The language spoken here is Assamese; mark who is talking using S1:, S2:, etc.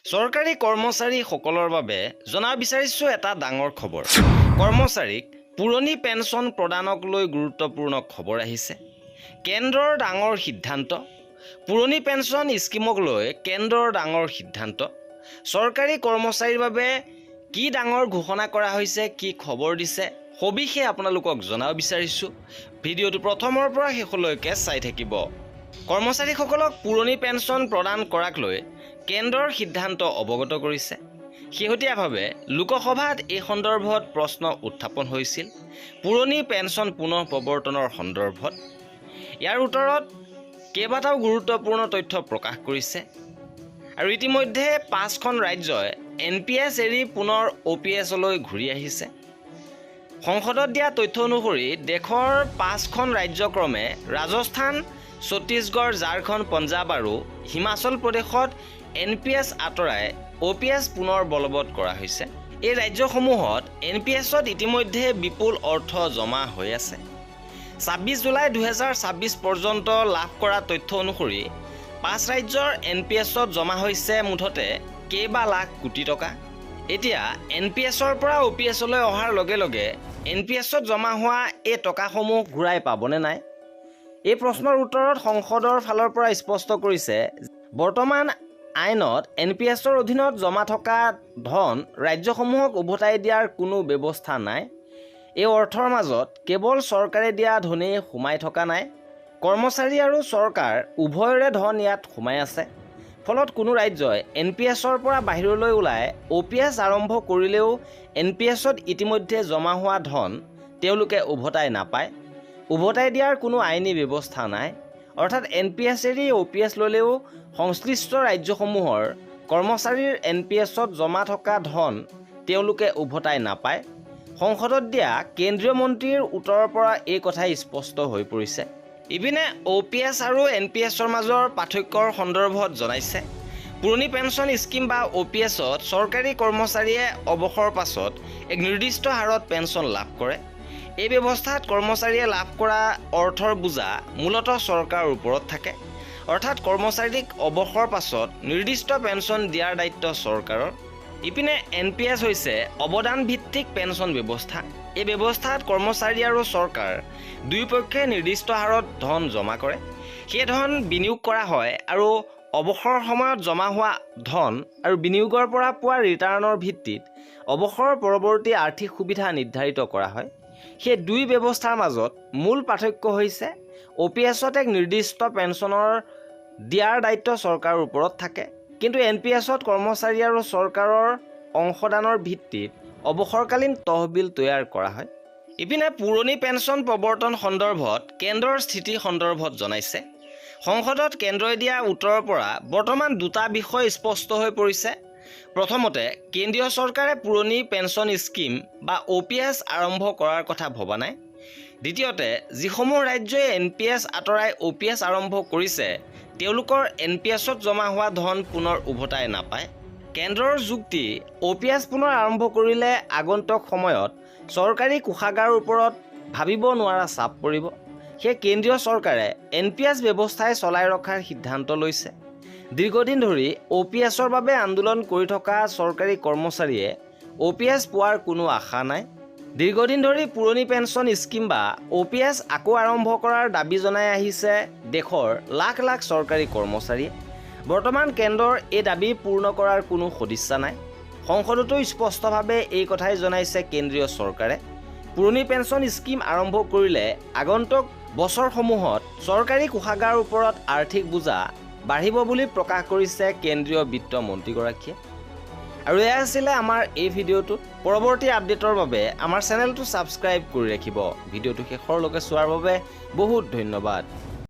S1: চৰকাৰী কৰ্মচাৰীসকলৰ বাবে জনা বিচাৰিছোঁ এটা ডাঙৰ খবৰ। কৰ্মচাৰীক পুৰণি পেঞ্চন প্ৰদানক লৈ গুৰুত্বপূৰ্ণ খবৰ আহিছে। কেন্দ্ৰৰ ডাঙৰ সিদ্ধান্ত। পুৰণি পেঞ্চন স্কিমক লৈ কেন্দ্ৰৰ ডাঙৰ সিদ্ধান্ত। চৰকাৰী কৰ্মচাৰীৰ বাবে কি ডাঙৰ ঘোষণা কৰা হৈছে, কি খবৰ দিছে, সবিশেষ আপোনালোকক জনাব বিচাৰিছোঁ। ভিডিঅ'টো প্ৰথমৰ পৰা শেষলৈকে চাই থাকিব। কৰ্মচাৰীসকলক পুৰণি পেঞ্চন প্ৰদান কৰাক লৈ কেন্দ্ৰৰ সিদ্ধান্ত অৱগত কৰিছে। শেহতীয়াভাৱে লোকসভাত এই সন্দৰ্ভত প্ৰশ্ন উত্থাপন হৈছিল পুৰণি পেঞ্চন পুনৰ প্ৰৱৰ্তনৰ সন্দৰ্ভত। ইয়াৰ উত্তৰত কেইবাটাও গুৰুত্বপূৰ্ণ তথ্য প্ৰকাশ কৰিছে আৰু ইতিমধ্যে 5খন ৰাজ্যই NPS এৰি পুনৰ OPS-লৈ ঘূৰি আহিছে। সংসদত দিয়া তথ্য অনুসৰি দেশৰ 5খন ৰাজ্যক্ৰমে ৰাজস্থান, ছত্তীশগড়, ঝাৰখণ্ড, পঞ্জাৱ আৰু হিমাচল প্ৰদেশত NPS আঁতৰাই OPS পুনৰ বলবৎ কৰা হৈছে। এই ৰাজ্যসমূহত NPS-ত ইতিমধ্যে বিপুল অৰ্থ জমা হৈ আছে। 26 জুলাই 2026 পৰ্যন্ত লাভ কৰা তথ্য অনুসৰি 5 ৰাজ্যৰ NPS-ত জমা হৈছে মুঠতে কেইবা লাখ কোটি টকা। এতিয়া NPS-ৰ পৰা OPS-লৈ অহাৰ লগে লগে NPS-ত জমা হোৱা এই টকাসমূহ ঘূৰাই পাবনে নাই? এই প্ৰশ্নৰ উত্তৰত সংসদৰ ফালৰ পৰা স্পষ্ট কৰিছে বৰ্তমান আইনত NPS-ৰ অধীনত জমা থকা ধন ৰাজ্যসমূহক উভতাই দিয়াৰ কোনো ব্যৱস্থা নাই। এই অৰ্থৰ মাজত কেৱল চৰকাৰে দিয়া ধনেই সোমাই থকা নাই, কৰ্মচাৰী আৰু চৰকাৰ উভয়ৰে ধন ইয়াত সোমাই আছে। ফলত কোনো ৰাজ্যই NPS-ৰ পৰা বাহিৰলৈ ওলাই OPS আৰম্ভ কৰিলেও NPS-ত ইতিমধ্যে জমা হোৱা ধন তেওঁলোকে উভতাই নাপায়। উভতাই দিয়াৰ কোনো আইনী ব্যৱস্থা নাই। অৰ্থাৎ NPS এৰি OPS ল'লেও সংশ্লিষ্ট ৰাজ্যসমূহৰ কৰ্মচাৰীৰ NPS-ত জমা থকা ধন তেওঁলোকে উভতাই নাপায়। সংসদত দিয়া কেন্দ্ৰীয় মন্ত্ৰীৰ উত্তৰৰ পৰা এই কথাই স্পষ্ট হৈ পৰিছে। ইপিনে OPS আৰু NPS-ৰ মাজৰ পাৰ্থক্যৰ সন্দৰ্ভত জনাইছে পুৰণি পেঞ্চন স্কিম বা OPS-ত চৰকাৰী কৰ্মচাৰীয়ে অৱসৰৰ পাছত এক নিৰ্দিষ্ট হাৰত পেঞ্চন লাভ কৰে। এই ব্যৱস্থাত কৰ্মচাৰীয়ে লাভ কৰা অৰ্থৰ বোজা মূলতঃ চৰকাৰৰ ওপৰত থাকে। অৰ্থাৎ কৰ্মচাৰীক অৱসৰৰ পাছত নিৰ্দিষ্ট পেঞ্চন দিয়াৰ দায়িত্ব চৰকাৰৰ। ইপিনে NPS হৈছে অৱদান ভিত্তিক পেঞ্চন ব্যৱস্থা। এই ব্যৱস্থাত কৰ্মচাৰী আৰু চৰকাৰ দুয়োপক্ষে নিৰ্দিষ্ট হাৰত ধন জমা কৰে। সেই ধন বিনিয়োগ কৰা হয় আৰু অৱসৰৰ সময়ত জমা হোৱা ধন আৰু বিনিয়োগৰ পৰা পোৱা ৰিটাৰ্ণৰ ভিত্তিত অৱসৰৰ পৰৱৰ্তী আৰ্থিক সুবিধা নিৰ্ধাৰিত কৰা হয়। সেই দুই ব্যৱস্থাৰ মাজত মূল পাৰ্থক্য হৈছে OPS-ত এক নিৰ্দিষ্ট পেঞ্চনৰ দিয়াৰ দায়িত্ব চৰকাৰৰ ওপৰত থাকে, কিন্তু NPS-ত কৰ্মচাৰী আৰু চৰকাৰৰ অংশদানৰ ভিত্তিত অৱসৰকালীন তহবিল তৈয়াৰ কৰা হয়। ইপিনে পুৰণি পেঞ্চন প্ৰৱৰ্তন সন্দৰ্ভত কেন্দ্ৰৰ স্থিতি সন্দৰ্ভত জনাইছে। সংসদত কেন্দ্ৰই দিয়া উত্তৰৰ পৰা বৰ্তমান দুটা বিষয় স্পষ্ট হৈ পৰিছে। প্ৰথমতে, কেন্দ্ৰীয় চৰকাৰে পুৰণি পেঞ্চন স্কিম বা OPS আৰম্ভ কৰাৰ কথা ভবা নাই। দ্বিতীয়তে, যিসমূহ ৰাজ্যই NPS আঁতৰাই OPS আৰম্ভ কৰিছে তেওঁলোকৰ NPS-ত জমা হোৱা ধন পুনৰ উভতাই নাপায়। কেন্দ্ৰৰ যুক্তি, OPS পুনৰ আৰম্ভ কৰিলে আগন্তুক সময়ত চৰকাৰী কোষাগাৰৰ ওপৰত ভাবিব নোৱাৰা চাপ পৰিব। সেয়ে কেন্দ্ৰীয় চৰকাৰে NPS ব্যৱস্থাই চলাই ৰখাৰ সিদ্ধান্ত লৈছে। দীৰ্ঘদিন ধৰি OPS-ৰ বাবে আন্দোলন কৰি থকা চৰকাৰী কৰ্মচাৰীয়ে OPS পোৱাৰ কোনো আশা নাই। দীৰ্ঘদিন ধৰি পুৰণি পেঞ্চন স্কিম বা OPS আকৌ আৰম্ভ কৰাৰ দাবী জনাই আহিছে দেশৰ লাখ লাখ চৰকাৰী কৰ্মচাৰীয়ে। বৰ্তমান কেন্দ্ৰৰ এই দাবী পূৰ্ণ কৰাৰ কোনো সদিচ্ছা নাই। সংসদতো স্পষ্টভাৱে এই কথাই জনাইছে কেন্দ্ৰীয় চৰকাৰে। পুৰণি পেঞ্চন স্কিম আৰম্ভ কৰিলে আগন্তুক বছৰসমূহত চৰকাৰী কোষাগাৰৰ ওপৰত আৰ্থিক বোজা বাঢ়িব বুলি প্ৰকাশ কৰিছে কেন্দ্ৰীয় বিত্ত মন্ত্ৰীগৰাকীয়ে। আৰু এয়া আছিলে আমাৰ এই ভিডিঅ'টো। পৰৱৰ্তী আপডেটৰ বাবে আমাৰ চেনেলটো ছাবস্ক্ৰাইব কৰি ৰাখিব। ভিডিঅ'টো শেষৰলৈকে চোৱাৰ বাবে বহুত ধন্যবাদ।